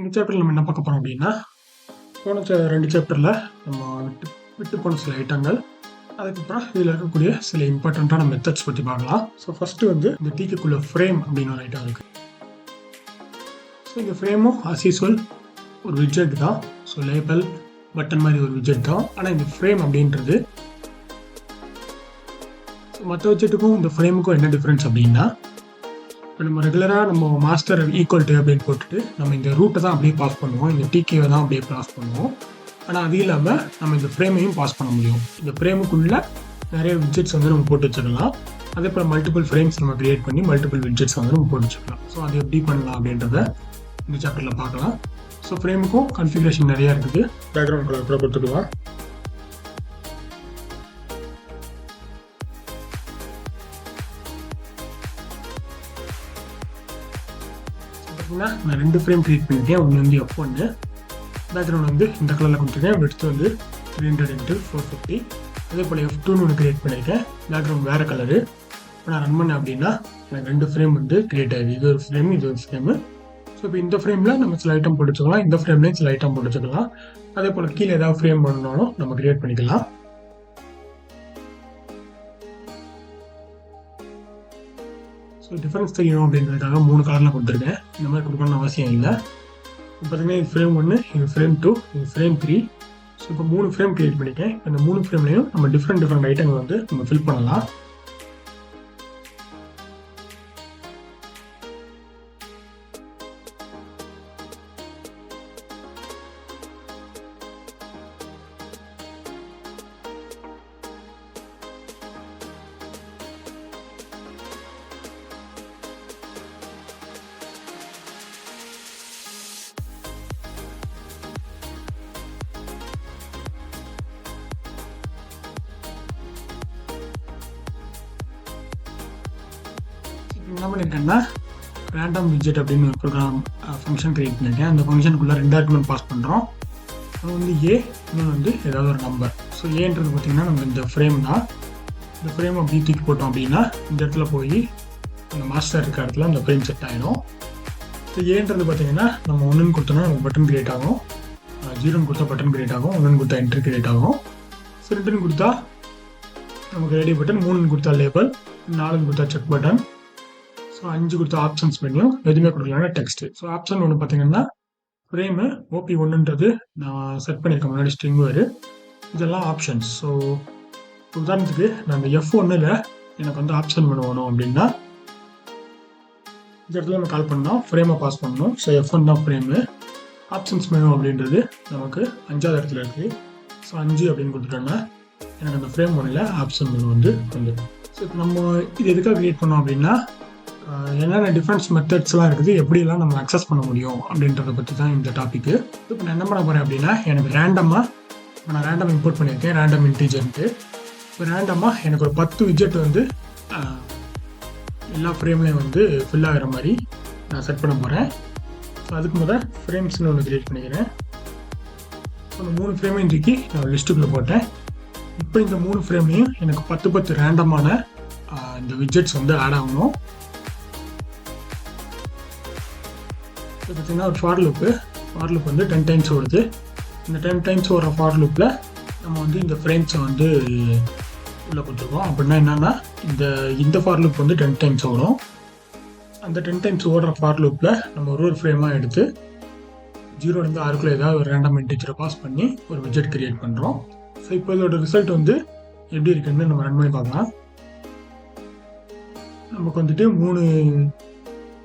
இந்த சாப்டரில் நம்ம என்ன பார்க்க போகிறோம் அப்படின்னா, போன 2 சாப்டரில் நம்ம விட்டு போன சில ஐட்டங்கள், அதுக்கப்புறம் இதில் இருக்கக்கூடிய சில இம்பார்ட்டண்ட்டான மெத்தட்ஸ் பற்றி பார்க்கலாம். ஸோ ஃபஸ்ட்டு வந்து இந்த டிக்குள்ள ஃப்ரேம் அப்படின்னு ஒரு ஐட்டம் இருக்குது. ஸோ இந்த ஃப்ரேமும் ஆஸ் யூஸ்வல் ஒரு விட்ஜெட் தான். ஸோ லேபிள் பட்டன் மாதிரி ஒரு விட்ஜெட் தான். ஆனால் இந்த ஃப்ரேம் அப்படின்றது மற்ற விட்ஜெட்டுக்கும் இந்த ஃப்ரேமுக்கும் என்ன டிஃப்ரென்ஸ் அப்படின்னா, இப்போ நம்ம ரெகுலராக நம்ம மாஸ்டர் ஈக்குவல் டு அப்படின்னு போட்டுட்டு நம்ம இந்த ரூட்டை தான் அப்படியே பாஸ் பண்ணுவோம், இந்த டிகேவை தான் அப்படியே பாஸ் பண்ணுவோம். ஆனால் அது இல்லாமல் நம்ம இந்த ஃப்ரேமையும் பாஸ் பண்ண முடியும். இந்த ஃப்ரேமுக்குள்ளே நிறைய விட்ஜெட்ஸ் வந்து நம்ம போட்டு வச்சுக்கலாம். அதே போல் மல்டிபிள் ஃப்ரேம்ஸ் நம்ம கிரியேட் பண்ணி மல்டிபிள் விட்ஜெட்ஸ் வந்து நம்ம போட்டு வச்சுக்கலாம். ஸோ அது எப்படி பண்ணலாம் அப்படின்றத இந்த சாப்டரில் பார்க்கலாம். ஸோ ஃப்ரேமுக்கும் கான்ஃபிகரேஷன் நிறையா இருக்குது. பேக்ரவுண்ட் கலர் கூட கொடுத்துக்கலாம். நான் 2 ஃப்ரேம் கிரியேட் பண்ணியிருக்கேன். ஒன்று வந்து F1, பேக்ரவுண்ட் வந்து இந்த கலரில் கொடுத்துருக்கேன். எடுத்து வந்து 300x450. அதே போல் F2ன்னு ஒன்று கிரியேட் பண்ணியிருக்கேன். பேக்ரவுண்ட் வேறு கலரு. இப்போ நான் ரன் பண்ணேன் அப்படின்னா எனக்கு 2 ஃப்ரேம் வந்து கிரியேட் ஆகுது. இது ஒரு ஃப்ரேம், இது ஒரு ஃப்ரேமு. ஸோ இப்போ இந்த ஃப்ரேமில் நம்ம சில ஐட்டம் போட்டு வச்சுக்கலாம், இந்த ஃப்ரேம்லேயும் சில ஐட்டம் போட்டு வச்சுக்கலாம். அதே போல் கீழே ஏதாவது ஃப்ரேம் பண்ணாலும் நம்ம கிரியேட் பண்ணிக்கலாம். ஸோ டிஃப்ரென்ஸ் தெரியணும் அப்படின்றதுக்காக 3 கலரில் கொடுத்துருக்கேன். இந்த மாதிரி கொடுக்கணும்னு அவசியம் இல்லை. இப்போ பார்த்தீங்கன்னா இது ஃப்ரேம் 1, இது ஃப்ரேம் 2, இது ஃப்ரேம் 3. ஸோ இப்போ 3 ஃப்ரேம் கிரியேட் பண்ணியிருக்கேன். இந்த 3 ஃப்ரேம்லையும் நம்ம டிஃப்ரெண்ட் ஐட்டங்கள் வந்து நம்ம ஃபில் பண்ணலாம். என்ன பண்ணியிருக்கேன்னா, ரேண்டம் விட்ஜெட் அப்படின்னு ஒரு ப்ரோக்ராம் ஃபங்க்ஷன் கிரியேட் பண்ணியிருக்கேன். அந்த ஃபங்க்ஷனுக்குள்ளே 2 ஆர்குமெண்ட் பாஸ் பண்ணுறோம். அது வந்து ஏ, இன்னொன்று வந்து ஏதாவது ஒரு நம்பர். ஸோ ஏன்றது பார்த்திங்கன்னா நம்ம இந்த ஃப்ரேம் தான். இந்த ஃப்ரேம் அப்படி தூக்கி போட்டோம் அப்படின்னா இந்த இடத்துல போய் அந்த மாஸ்டர் இருக்க இடத்துல அந்த ஃப்ரேம் செட் ஆகிடும். ஸோ ஏன்றது பார்த்திங்கன்னா நம்ம 1ன்னு கொடுத்தோம்னா நமக்கு பட்டன் கிரியேட் ஆகும், 0ன்னு கொடுத்தா பட்டன் கிரியேட் ஆகும், 1ன்னு கொடுத்தா என்ட்ரி கிரியேட் ஆகும். ஸோ 2ன்னு கொடுத்தா நமக்கு ரேடியோ பட்டன், 3ன்னு கொடுத்தா லேபிள், 4ன்னு கொடுத்தா செக் பட்டன், ஸோ 5 கொடுத்த ஆப்ஷன்ஸ் மெனு, எதுவுமே கொடுக்கலன்னா டெக்ஸ்ட். ஸோ ஆப்ஷன் ஒன்று பார்த்தீங்கன்னா ஃப்ரேமு OP1ன்றது நான் செட் பண்ணியிருக்கேன் முன்னாடி ஸ்ட்ரிங் வேறு, இதெல்லாம் ஆப்ஷன்ஸ். ஸோ உதாரணத்துக்கு நான் இந்த F1ல் எனக்கு வந்து ஆப்ஷன் மெனு வேணும் அப்படின்னா இந்த இடத்துல நம்ம கால் பண்ணோம், ஃப்ரேமை பாஸ் பண்ணணும். ஸோ F1 தான் ஃப்ரேமு. ஆப்ஷன்ஸ் மெனு அப்படின்றது நமக்கு 5வது இடத்துல இருக்குது. ஸோ 5 அப்படின்னு கொடுத்துட்டோன்னா எனக்கு அந்த ஃப்ரேம் 1ல் ஆப்ஷன் மெனு வந்து வந்துடும். ஸோ இப்போ நம்ம இது எதுக்காக க்ரியேட் பண்ணோம் அப்படின்னா, என்னென்ன டிஃப்ரென்ஸ் மெத்தட்ஸ்லாம் இருக்குது, எப்படியெல்லாம் நம்ம அக்சஸ் பண்ண முடியும் அப்படின்றத பற்றி தான் இந்த டாப்பிக்கு. இப்போ நான் என்ன பண்ண போகிறேன் அப்படின்னா, எனக்கு நான் ரேண்டம் இம்போர்ட் பண்ணியிருக்கேன், ரேண்டம் இன்டீஜர்ன்ட்டு. இப்போ ரேண்டமாக எனக்கு ஒரு 10 விட்ஜெட் வந்து எல்லா ஃப்ரேம்லேயும் வந்து ஃபில் ஆகிற மாதிரி நான் செட் பண்ண போகிறேன். ஸோ அதுக்கு முதல் ஃப்ரேம்ஸ்னு ஒன்று க்ரியேட் பண்ணிக்கிறேன். ஸோ அந்த 3 ஃப்ரேமையும் தூக்கி நான் லிஸ்ட்டுக்குள்ளே போட்டேன். இப்போ இந்த 3 ஃப்ரேம்லேயும் எனக்கு 10 ரேண்டமான இந்த விட்ஜெட்ஸ் வந்து ஆட் ஆகணும். இப்போ பார்த்தீங்கன்னா ஒரு ஃபார் லூப் வந்து 10 டைம்ஸ் ஓடுது. இந்த 10 டைம்ஸ் ஓடுற ஃபார் லூப்பில் நம்ம வந்து இந்த ஃப்ரேம்ஸை வந்து உள்ளே கொடுத்துருக்கோம். அப்படின்னா என்னென்னா, இந்த ஃபார் லூப் வந்து 10 டைம்ஸ் ஓடும். அந்த 10 டைம்ஸ் ஓடுற ஃபார் லூப்பில் நம்ம ஒரு ஃப்ரேமாக எடுத்து 0லேருந்து 6க்குள்ளே ஏதாவது ஒரு ரேண்டம் இன்டிஜரை பாஸ் பண்ணி ஒரு விட்ஜெட் கிரியேட் பண்ணுறோம். ஸோ இப்போ இதோட ரிசல்ட் வந்து எப்படி இருக்குன்னு நம்ம ரன் பண்ணி பார்க்கலாம். நமக்கு வந்துட்டு 3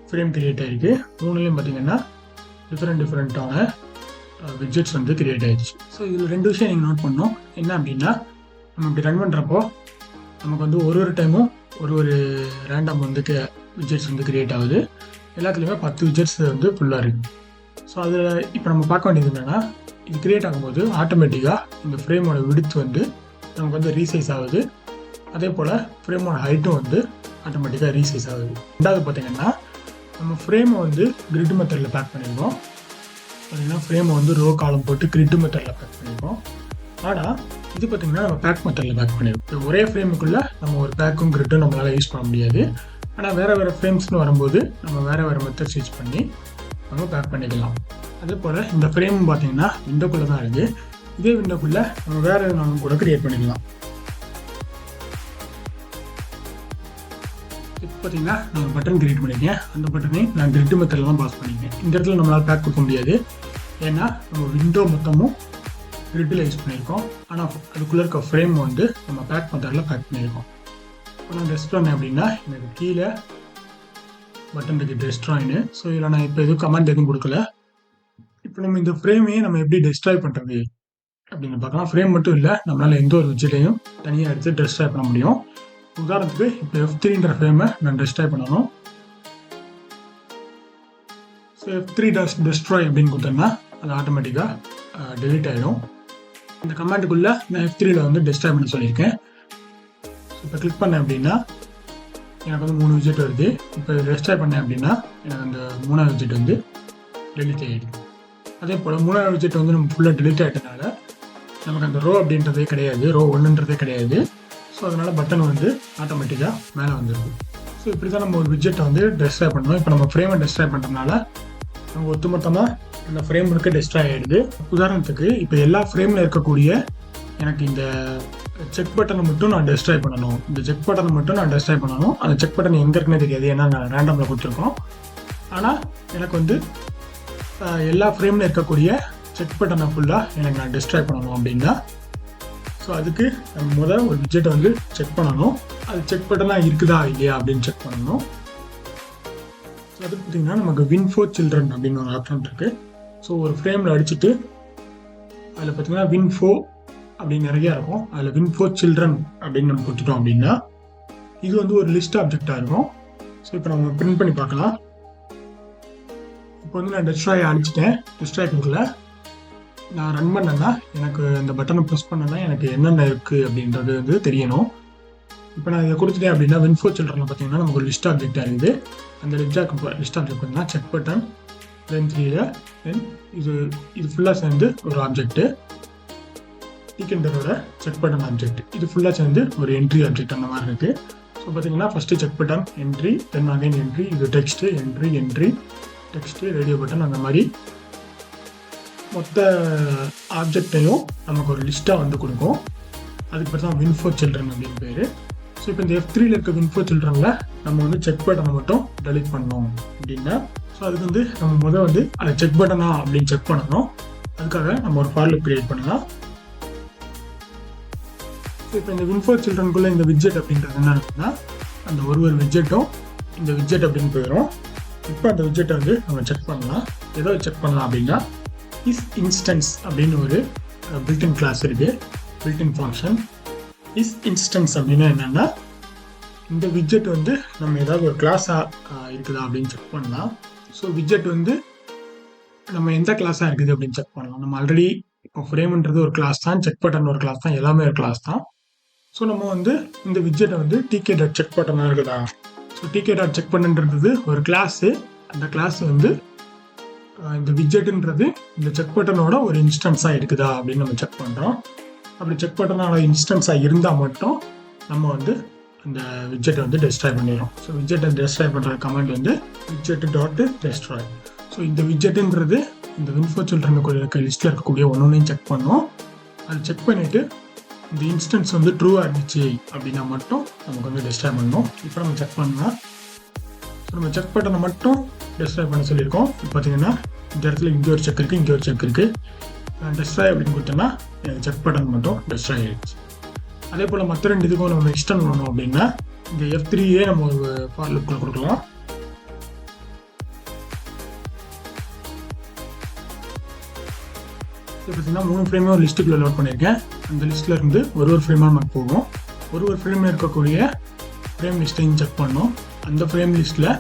ஃப்ரேம் கிரியேட் ஆகிருக்கு. 3லேயும் பார்த்தீங்கன்னா டிஃப்ரெண்ட்டான விட்ஜெட்ஸ் வந்து கிரியேட் ஆகிடுச்சு. ஸோ இதில் 2 விஷயம் நீங்கள் நோட் பண்ணணும். என்ன அப்படின்னா, நம்ம இப்படி ரன் பண்ணுறப்போ நமக்கு வந்து ஒரு டைமும் ஒரு ரேண்டம் வந்து விட்ஜெட்ஸ் வந்து கிரியேட் ஆகுது. எல்லாத்துலேயுமே 10 விட்ஜெட்ஸ் வந்து ஃபுல்லாக இருக்குது. ஸோ அதில் இப்போ நம்ம பார்க்க வேண்டியது என்னென்னா, இது கிரியேட் ஆகும்போது ஆட்டோமேட்டிக்காக இந்த ஃப்ரேமோட விட்த் வந்து நமக்கு வந்து ரீசைஸ் ஆகுது. அதே போல் ஃப்ரேமோட ஹைட்டும் வந்து ஆட்டோமேட்டிக்காக ரீசைஸ் ஆகுது. ரெண்டாவது பார்த்தீங்கன்னா, நம்ம ஃப்ரேமை வந்து கிரிட் மெத்தடில் பேக் பண்ணியிருக்கோம். பார்த்தீங்கன்னா ஃப்ரேமை வந்து ரோ காலம் போட்டு கிரிட் மெத்தடில் பேக் பண்ணியிருக்கோம். ஆனால் இது பார்த்திங்கன்னா நம்ம பேக் மெத்தடில் பேக் பண்ணியிருக்கோம். ஒரே ஃப்ரேமுக்குள்ளே நம்ம ஒரு பேக்கும் கிரிட்டும் நம்மளால் யூஸ் பண்ண முடியாது. ஆனால் வேறு ஃப்ரேம்ஸ்னு வரும்போது நம்ம வேறு மெத்தட்ஸ் யூஸ் பண்ணி நம்ம பேக் பண்ணிக்கலாம். அதே போல் இந்த ஃப்ரேம் பார்த்தீங்கன்னா விண்டோக்குள்ளே தான் இருக்குது. இதே விண்டோக்குள்ளே நம்ம வேறு எதுவும் கூட க்ரியேட் பண்ணிக்கலாம். இப்போ பார்த்தீங்கன்னா நான் ஒரு பட்டன் க்ரியேட் பண்ணியிருக்கேன். அந்த பட்டனை நான் கிரிட் மெத்தடில் தான் பாஸ் பண்ணியிருக்கேன். இந்த இடத்துல நம்மளால் பேக் கொடுக்க முடியாது, ஏன்னா நம்ம விண்டோ மொத்தமும் கிரிட்டில் யூஸ் பண்ணியிருக்கோம். ஆனால் அதுக்குள்ளே இருக்க ஃப்ரேம் வந்து நம்ம பேக் மெத்தடில் பேக் பண்ணியிருக்கோம். இப்போ நான் டெஸ்ட் பண்ணேன் அப்படின்னா எனக்கு கீழே பட்டன் இருக்குது டெஸ்ட்ராயின்னு. ஸோ இதில் நான் இப்போ எதுவும் கமெண்ட் எதுவும் கொடுக்கல. இப்போ நம்ம இந்த ஃப்ரேமையே நம்ம எப்படி டெஸ்ட்ராய் பண்ணுறது அப்படின்னு பார்க்கலாம். ஃப்ரேம் மட்டும் இல்லை, நம்மளால் எந்த ஒரு விட்ஜெட்டையும் தனியாக எடுத்து டெஸ்ட்ராய் பண்ண முடியும். உதாரணத்துக்கு இப்போ F3ன்ற ஃப்ரேமை நான் டெஸ்ட்ராய் பண்ணணும். ஸோ F3-destroy அப்படின்னு கொடுத்தோம்னா அது ஆட்டோமேட்டிக்காக டெலீட் ஆகிடும். இந்த கமாண்டுக்குள்ளே நான் F3ல் வந்து டெஸ்ட்ராய் பண்ண சொல்லியிருக்கேன். ஸோ இப்போ கிளிக் பண்ணேன் அப்படின்னா எனக்கு வந்து 3 விட்ஜெட் வருது. இப்போ டெஸ்ட்ராய் பண்ணேன் அப்படின்னா எனக்கு அந்த 3வது விட்ஜெட் வந்து டெலீட் ஆகிடுது. அதே போல் 3வது விட்ஜெட் வந்து நம்ம ஃபுல்லாக டெலீட் ஆகிட்டனால நமக்கு அந்த ரோ அப்படின்றதே கிடையாது, ரோ 1ன்றதே கிடையாது. ஸோ அதனால் பட்டன் வந்து ஆட்டோமேட்டிக்காக மேலே வந்துடுது. ஸோ இப்படி தான் நம்ம ஒரு விட்ஜெட்டை வந்து டெஸ்ட்ராய் பண்ணணும். இப்போ நம்ம ஃப்ரேமை டெஸ்ட்ராய் பண்ணுறதுனால நம்ம ஒட்டுமொத்தமாக இந்த ஃப்ரேம் இருக்க டெஸ்ட்ராய் ஆகிடுது. உதாரணத்துக்கு இப்போ எல்லா ஃப்ரேமில் இருக்கக்கூடிய எனக்கு இந்த செக் பட்டனை மட்டும் நான் டெஸ்ட்ராய் பண்ணணும். இந்த செக் பட்டனை மட்டும் நான் டெஸ்ட்ராய் பண்ணணும். அந்த செக் பட்டன் எங்கே இருக்குன்னே தெரியாது, ஏன்னா நான் ரேண்டமில் கொடுத்துருக்கோம். ஆனால் எனக்கு வந்து எல்லா ஃப்ரேமில் இருக்கக்கூடிய செக் பட்டனை ஃபுல்லாக எனக்கு நான் டெஸ்ட்ராய் பண்ணணும் அப்படின்னா, ஸோ அதுக்கு நம்ம முதல் ஒரு விட்ஜெட்டை வந்து செக் பண்ணணும். அது செக் பட்டனாக இருக்குதா இல்லையா அப்படின்னு செக் பண்ணணும். ஸோ அதுக்கு பார்த்திங்கன்னா நமக்கு win4 children அப்படின்னு ஒரு ஆப்ஷன் இருக்குது. ஸோ ஒரு ஃப்ரேமில் அடிச்சுட்டு அதில் பார்த்திங்கன்னா win4 அப்படின்னு நிறையா இருக்கும். அதில் win4 children அப்படின்னு நம்ம கொடுத்துட்டோம் அப்படின்னா இது வந்து ஒரு லிஸ்ட் ஆப்ஜெக்டாக இருக்கும். ஸோ இப்போ நம்ம பிரிண்ட் பண்ணி பார்க்கலாம். இப்போ வந்து நான் டெஸ்ட்ராய் அடிச்சிட்டேன், டெஸ்ட்ராய் கொடுக்கல. நான் ரன் பண்ணேன்னா எனக்கு அந்த பட்டனை ப்ரெஸ் பண்ணேன்னா எனக்கு என்னென்ன இருக்குது அப்படின்றது வந்து தெரியணும். இப்போ நான் இதை கொடுத்துட்டேன் அப்படின்னா win4 children பார்த்தீங்கன்னா நமக்கு ஒரு லிஸ்ட் ஆப்ஜெக்டாக இருக்குது. அந்த லிஸ்ட் ஆப்ஜெக்ட் பார்த்தீங்கன்னா செக் பட்டன் தென் 3 தென் இது ஃபுல்லாக சேர்ந்து ஒரு ஆப்ஜெக்ட்டு Tkinterோட செக் பட்டன் ஆப்ஜெக்ட். இது ஃபுல்லாக சேர்ந்து ஒரு என்ட்ரி ஆப்ஜெக்ட் அந்த மாதிரி இருக்குது. ஸோ பார்த்தீங்கன்னா first check button entry, then again entry, இது text entry text radio button, அந்த மாதிரி மொத்த ஆப்ஜெக்டையும் நமக்கு ஒரு லிஸ்ட்டாக வந்து கொடுக்கும். அதுக்கு பேர் தான் win4 children அப்படின்னு பேர். ஸோ இப்போ இந்த F3ல் இருக்க win4 childrenல நம்ம வந்து செக் பட்டனை மட்டும் டெலிட் பண்ணோம் அப்படின்னா, ஸோ அதுக்கு வந்து நம்ம முதல் வந்து அதை செக் பட்டனா அப்படின்னு செக் பண்ணணும். அதுக்காக நம்ம ஒரு ஃபார் லூப் கிரியேட் பண்ணலாம். ஸோ இப்போ இந்த win4 childrenக்குள்ளே இந்த விட்ஜெட் அப்படின்றது என்ன இருக்குன்னா, அந்த ஒரு விட்ஜெட்டும் இந்த விட்ஜெட் அப்படின்னு போயிடும். இப்போ அந்த விட்ஜெட்டை வந்து நம்ம செக் பண்ணலாம். ஏதோ செக் பண்ணலாம் அப்படின்னா isInstance அப்படின்னு ஒரு பில்டின் கிளாஸ் இருக்குது, பில்டின் ஃபங்க்ஷன். isInstance அப்படின்னா என்னென்னா, இந்த விட்ஜெட் வந்து நம்ம ஏதாவது ஒரு கிளாஸாக இருக்குதா அப்படின்னு செக் பண்ணலாம். ஸோ விட்ஜெட் வந்து நம்ம எந்த கிளாஸாக இருக்குது அப்படின்னு செக் பண்ணலாம். நம்ம ஆல்ரெடி இப்போ ஃப்ரேம்ன்றது ஒரு கிளாஸ் தான், செக் பட்டன் ஒரு கிளாஸ் தான், எல்லாமே ஒரு கிளாஸ் தான். ஸோ நம்ம வந்து இந்த விட்ஜெட்டை வந்து tk.checkbutton இருக்குதா, ஸோ tk.checkbuttonன்றது ஒரு கிளாஸு. அந்த கிளாஸ் வந்து இந்த விட்ஜெட்டுன்றது இந்த செக் பட்டனோட ஒரு இன்ஸ்டன்ஸாக இருக்குதா அப்படின்னு நம்ம செக் பண்ணுறோம். அப்படி செக் பட்டனோட இன்ஸ்டன்ஸாக இருந்தால் மட்டும் நம்ம வந்து அந்த விட்ஜெட்டை வந்து டெஸ்ட்ராய் பண்ணிடுறோம். ஸோ விட்ஜெட்டை டெஸ்ட்ராய் பண்ணுற கமெண்ட் வந்து widget.destroy. ஸோ இந்த விட்ஜெட்டுன்றது இந்த win4 childrenக்குள்ள இருக்க லிஸ்ட்டில் இருக்கக்கூடிய ஒன்றையும் செக் பண்ணோம். அது செக் பண்ணிவிட்டு இந்த இன்ஸ்டன்ஸ் வந்து ட்ரூவாக இருந்துச்சு அப்படின்னா மட்டும் நமக்கு வந்து டெஸ்ட்ராய் பண்ணணும். இப்போ நம்ம செக் பண்ணலாம். ஸோ நம்ம செக் பட்டனை மட்டும் டெஸ்ட்ராய் பண்ண சொல்லியிருக்கோம். இப்போ பார்த்தீங்கன்னா இந்த இடத்துல இங்கே ஒரு செக் இருக்குது, இங்கே ஒரு செக் இருக்குது. நான் டெஸ்ட்ராய் அப்படின்னு கொடுத்தேன்னா எனக்கு செக் பட்டன் மட்டும் டெஸ்ட்ராய் ஆகிடுச்சு. அதே போல் மற்ற 2 இதுக்கும் நம்ம எக்ஸ்டெண்ட் பண்ணணும் அப்படின்னா இந்த F3யே நம்ம ஒரு ஃபார் லூப்குள்ள கொடுக்கலாம். இப்போ பார்த்தீங்கன்னா 3 ஃப்ரேமே ஒரு லிஸ்ட்டுக்குள்ளே லோட் பண்ணியிருக்கேன். அந்த லிஸ்ட்டில் இருந்து ஒரு ஃப்ரேமாக நமக்கு போகும். ஒரு ஃப்ரேமில் இருக்கக்கூடிய ஃப்ரேம் லிஸ்ட்டையும் செக் பண்ணணும். அந்த ஃப்ரேம் லிஸ்ட்டில்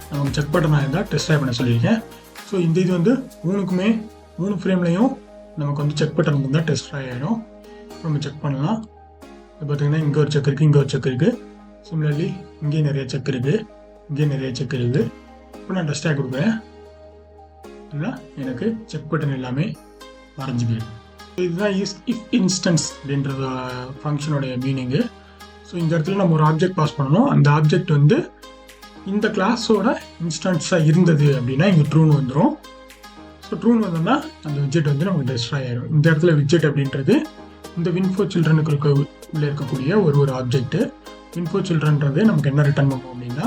நமக்கு செக் பட்டனாக இருந்தால் டெஸ்ட்ராய் பண்ண சொல்லியிருக்கேன். ஸோ இந்த இது வந்து 3 ஃப்ரேம்லையும் நமக்கு வந்து செக் பட்டன் இருந்தால் டெஸ்ட்ராய் ஆகிடும். நம்ம செக் பண்ணலாம். இப்போ பார்த்தீங்கன்னா இங்கே ஒரு செக் இருக்குது, இங்கே ஒரு செக் இருக்குது. சிமிலர்லி இங்கேயும் நிறைய செக் இருக்குது, இங்கேயும் நிறைய செக் இருக்குது. இப்போ நான் டெஸ்ட்ராய் கொடுக்குறேன். இல்லை எனக்கு செக் பட்டன் எல்லாமே மறைஞ்சு போயிடும். இதுதான் isInstance அப்படின்றது ஃபங்க்ஷனோடைய மீனிங்கு. ஸோ இந்த இடத்துல நம்ம ஒரு ஆப்ஜெக்ட் பாஸ் பண்ணணும். அந்த ஆப்ஜெக்ட் வந்து இந்த கிளாஸோட இன்ஸ்டன்ஸாக இருந்தது அப்படின்னா இங்கே ட்ரூன்னு வந்துடும். ஸோ ட்ரூன்னு வந்தோம்னா அந்த விட்ஜெட் வந்து நமக்கு டெஸ்ட்ராய் ஆயிடும். இந்த இடத்துல விட்ஜெட் அப்படின்றது இந்த வின்ஃபோ சில்ட்ரனுக்கு உள்ளே இருக்கக்கூடிய ஒரு ஆப்ஜெக்ட்டு. வின்ஃபோ சில்ட்ரன்றது நமக்கு என்ன ரிட்டர்ன் பண்ணும் அப்படின்னா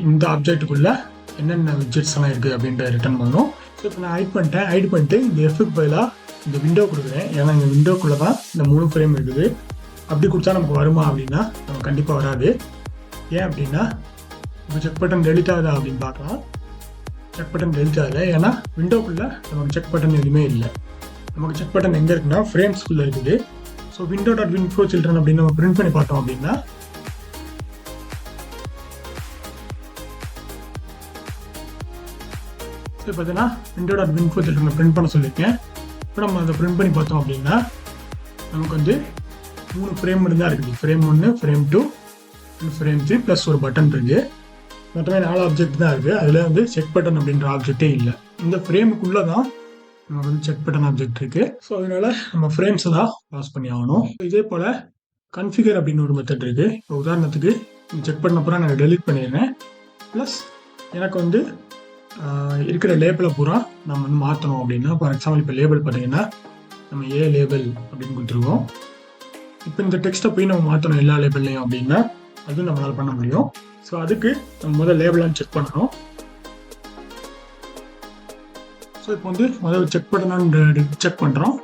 இந்த ஆப்ஜெக்ட்டுக்குள்ளே என்னென்ன விட்ஜெட்ஸ் எல்லாம் இருக்குது அப்படின்றத ரிட்டர்ன் பண்ணும். ஸோ இப்போ நான் ஹைட் பண்ணிட்டு இந்த எஃப்க்கு பதிலாக இந்த விண்டோ கொடுக்குறேன். ஏன்னா இந்த விண்டோக்குள்ளே தான் இந்த 3 ஃப்ரேம் இருக்குது. அப்படி கொடுத்தா நமக்கு வருமா அப்படின்னா நமக்கு கண்டிப்பாக வராது. ஏன் அப்படின்னா இப்போ செக் பட்டன் டெலிட் ஆகுதா அப்படின்னு பார்க்கலாம். செக் பட்டன் டெலிட் ஆகலை. ஏன்னா விண்டோக்குள்ளே நமக்கு செக் பட்டன் எதுவுமே இல்லை. நமக்கு செக் பட்டன் எங்கே இருக்குன்னா ஃப்ரேம்ஸ்குள்ளே இருக்குது. ஸோ window.winfo children அப்படின்னு நம்ம பிரிண்ட் பண்ணி பார்த்தோம் அப்படின்னா ஸோ பார்த்தீங்கன்னா window.winfo children பிரிண்ட் பண்ண சொல்லியிருக்கேன். இப்போ நம்ம அதை பிரிண்ட் பண்ணி பார்த்தோம் அப்படின்னா நமக்கு வந்து 3 ஃப்ரேம் மட்டும் தான் இருக்குது. ஃப்ரேம் 1, ஃப்ரேம் 2, ஃப்ரேம் 3 ப்ளஸ் ஒரு பட்டன் இருக்குது. மொத்தமே 4 ஆப்ஜெக்ட் தான் இருக்குது. அதில் வந்து செக் பட்டன் அப்படின்ற ஆப்ஜெக்டே இல்லை. இந்த ஃப்ரேமுக்குள்ளே தான் நமக்கு வந்து செக் பட்டன் ஆப்ஜெக்ட் இருக்குது. ஸோ அதனால நம்ம ஃப்ரேம்ஸை தான் பாஸ் பண்ணி ஆகணும். இதே போல் கன்ஃபிகர் அப்படின்னு ஒரு மெத்தட் இருக்குது. இப்போ உதாரணத்துக்கு செக் பண்ண அப்புறம் நான் டெலிட் பண்ணிடுறேன். ப்ளஸ் எனக்கு வந்து இருக்கிற லேபிளை பூரா நம்ம வந்து மாற்றணும் அப்படின்னா, ஃபார் எக்ஸாம்பிள் இப்போ லேபிள் பார்த்தீங்கன்னா நம்ம ஏ லேபிள் அப்படின்னு கொடுத்துருவோம். இப்போ இந்த டெக்ஸ்ட்டை போய் நம்ம மாற்றணும் எல்லா லேபிள்லையும் அப்படின்னா அதுவும் நம்மளால் பண்ண முடியும். ஸோ அதுக்கு நம்ம முதல் லேபிளான்னு செக் பண்ணணும். ஸோ இப்போ வந்து முதல்ல செக் பட்டனான்னு செக் பண்ணுறோம்.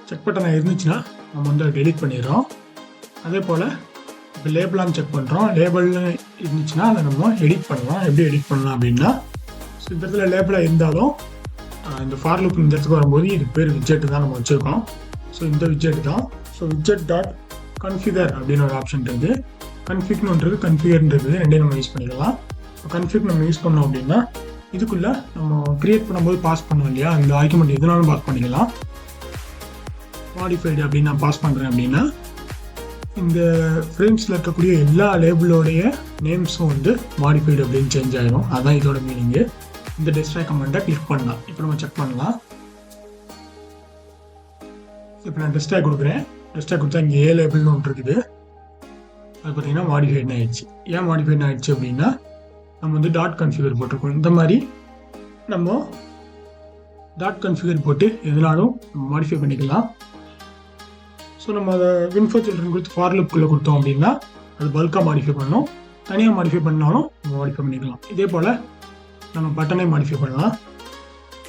செக் பட்டனாக இருந்துச்சுன்னா நம்ம வந்து அதை டெலிட் பண்ணிடுறோம். அதே போல் இப்போ லேபிளான்னு செக் பண்ணுறோம். லேபிள்னு இருந்துச்சுன்னா அதை நம்ம எடிட் பண்ணலாம். எப்படி எடிட் பண்ணலாம் அப்படின்னா, ஸோ இந்த இடத்துல லேபிளாக இருந்தாலும் இந்த ஃபார் லூப் இந்த இடத்துக்கு வரும்போது இது பேர் விட்ஜெட் தான் நம்ம வச்சுருக்கோம். ஸோ இந்த விட்ஜெட் தான். ஸோ widget.configure அப்படின்னு ஒரு ஆப்ஷன் இருக்குது. கன்ஃபிக்னுன்றது கன்ஃபிகர்ன்றது ரெண்டையும் நம்ம யூஸ் பண்ணிக்கலாம். இப்போ கன்ஃபிக் நம்ம யூஸ் பண்ணோம் அப்படின்னா இதுக்குள்ளே நம்ம க்ரியேட் பண்ணும்போது பாஸ் பண்ணோம் இல்லையா, அந்த ஆர்குமெண்ட் எதுனாலும் பாஸ் பண்ணிக்கலாம். மாடிஃபைடு அப்படின்னு நான் பாஸ் பண்ணுறேன் அப்படின்னா இந்த ஃப்ரேம்ஸில் இருக்கக்கூடிய எல்லா லேபிளோடைய நேம்ஸும் வந்து மாடிஃபைடு அப்படின்னு சேஞ்ச் ஆகிடும். அதுதான் இதோட மீனிங்கு. இந்த டெஸ்ட்ராய் கமெண்ட்டை கிளிக் பண்ணலாம். இப்போ நம்ம செக் பண்ணலாம். இப்போ நான் டெஸ்ட்ராய் கொடுக்குறேன். டெஸ்ட்ராய் கொடுத்தா இங்கே ஏ லேபிள்னு ஒன்று இருக்குது. அது பார்த்தீங்கன்னா மாடிஃபைட்னு ஆயிடுச்சு. ஏன் மாடிஃபைட்னு ஆயிடுச்சு அப்படின்னா நம்ம வந்து .configure போட்டிருக்கோம். இந்த மாதிரி நம்ம .configure போட்டு எதுனாலும் மாடிஃபை பண்ணிக்கலாம். ஸோ நம்ம அதை winfo children கொடுத்து ஃபார் லூப்குள்ளே கொடுத்தோம் அப்படின்னா அது பல்காக மாடிஃபை பண்ணணும். தனியாக மாடிஃபை பண்ணாலும் நம்ம மாடிஃபை பண்ணிக்கலாம். இதே போல் நம்ம பட்டனை மாடிஃபை பண்ணலாம்.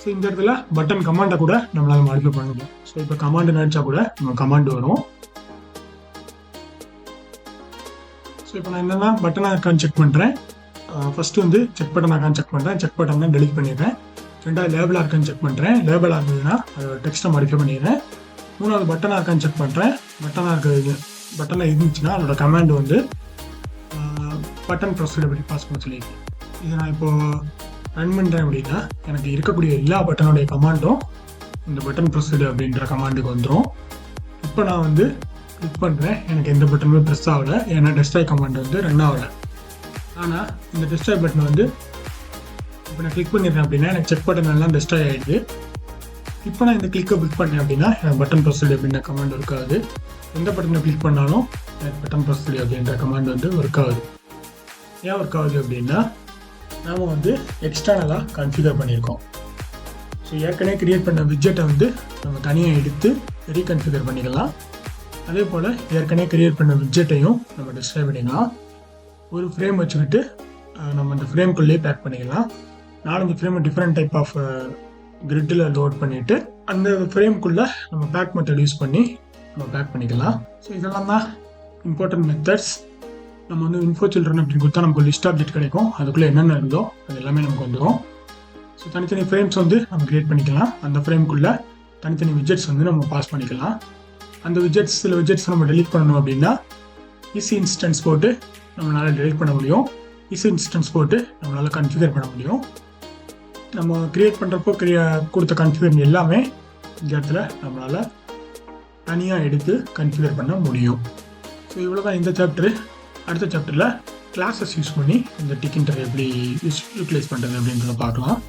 ஸோ இந்த இடத்துல பட்டன் கமாண்டை கூட நம்மளால் மாடிஃபை பண்ண முடியும். ஸோ இப்போ கமாண்டு நினச்சா கூட நம்ம கமாண்டு வரும். ஸோ இப்போ நான் என்னென்னா பட்டனாக இருக்கான்னு செக் பண்ணுறேன். ஃபஸ்ட்டு வந்து செக் பட்டன் இருக்கான்னு செக் பண்ணுறேன். செக் பட்டன் தான் டெலிட் பண்ணிடுறேன். ரெண்டாவது லேபிளாக இருக்கான்னு செக் பண்ணுறேன். லேபிளாக இருந்ததுன்னா அதோட டெக்ஸ்ட்டை மாடிஃபை பண்ணிடுறேன். மூணாவது பட்டனாக இருக்கான்னு செக் பண்ணுறேன். பட்டனாக இருந்துச்சுன்னா அதோட கமாண்ட் வந்து பட்டன் ப்ரொசீட் அப்படி பாஸ் பண்ண சொல்லியிருக்கேன். இதை நான் இப்போது ரன் பண்ணுறேன் அப்படின்னா எனக்கு இருக்கக்கூடிய எல்லா பட்டனுடைய கமாண்டும் இந்த பட்டன் ப்ரொசீட் அப்படின்ற கமாண்டுக்கு வந்துடும். இப்போ நான் வந்து கிளிக் பண்ணுறேன். எனக்கு எந்த பட்டனுமே ப்ரெஸ் ஆகலை. ஏன்னா டெஸ்ட்ராய் கமாண்ட் வந்து ரன் ஆகலை. ஆனால் இந்த டெஸ்ட்ராய் பட்டன் வந்து இப்போ நான் கிளிக் பண்ணிடுறேன் அப்படின்னா எனக்கு செக் பட்டன் எல்லாம் டெஸ்ட்ராய் ஆகிடுது. இப்போ நான் இந்த கிளிக்கை கிளிக் பண்ணேன் அப்படின்னா எனக்கு பட்டன் ப்ரொசீட் அப்படின்ற கமாண்ட் ஒர்க் ஆகுது. எந்த பட்டனை கிளிக் பண்ணாலும் எனக்கு பட்டன் ப்ரொசீட் அப்படின்ற கமாண்ட் வந்து ஒர்க் ஆகுது. ஏன் ஒர்க் ஆகுது அப்படின்னா நாம் வந்து எக்ஸ்டர்னலாக கன்ஃபிகர் பண்ணியிருக்கோம். ஸோ ஏற்கனவே க்ரியேட் பண்ண விட்ஜெட்டை வந்து நம்ம தனியாக எடுத்து ரீகன்ஃபிகர் பண்ணிக்கலாம். அதே போல் ஏற்கனவே க்ரியேட் பண்ண விட்ஜெட்டையும் நம்ம டிஸ்ட்ராய் பண்ணிக்கலாம். ஒரு ஃப்ரேம் வச்சுக்கிட்டு நம்ம அந்த ஃப்ரேம்குள்ளேயே பேக் பண்ணிக்கலாம். 4 ஃப்ரேமை டிஃப்ரெண்ட் டைப் ஆஃப் கிரிட்டில் லோட் பண்ணிவிட்டு அந்த ஃப்ரேம்குள்ளே நம்ம பேக் மெத்தட் யூஸ் பண்ணி நம்ம பேக் பண்ணிக்கலாம். ஸோ இதெல்லாம் தான் இம்பார்ட்டன்ட் மெத்தட்ஸ். நம்ம வந்து winfo children அப்படின்னு கொடுத்தா நமக்கு லிஸ்ட் ஆப்ஜெக்ட் கிடைக்கும். அதுக்குள்ளே என்னென்ன இருந்தோ அது எல்லாமே நமக்கு வந்துடும். ஸோ தனித்தனி ஃப்ரேம்ஸ் வந்து நம்ம க்ரியேட் பண்ணிக்கலாம். அந்த ஃப்ரேம்குள்ளே தனித்தனி விட்ஜெட்ஸ் வந்து நம்ம பாஸ் பண்ணிக்கலாம். அந்த விட்ஜெட்ஸ் சில விட்ஜெட்ஸ் நம்ம டெலிட் பண்ணணும் அப்படின்னா ஈஸி இன்ஸ்டன்ஸ் போட்டு நம்மளால் டெலிட் பண்ண முடியும். ஈஸி இன்ஸ்டன்ஸ் போட்டு நம்மளால் கன்ஃபிகர் பண்ண முடியும். நம்ம க்ரியேட் பண்ணுறப்போ கொடுத்த கன்ஃபிகர் எல்லாமே இந்த இடத்துல நம்மளால் தனியாக எடுத்து கன்ஃபிகர் பண்ண முடியும். ஸோ இவ்வளோ தான் இந்த சாப்டரு. அடுத்த சாப்டரில் கிளாஸஸ் யூஸ் பண்ணி இந்த Tkinter எப்படி யூட்டிலைஸ் பண்ணுறது அப்படின்றத பார்க்கலாம்.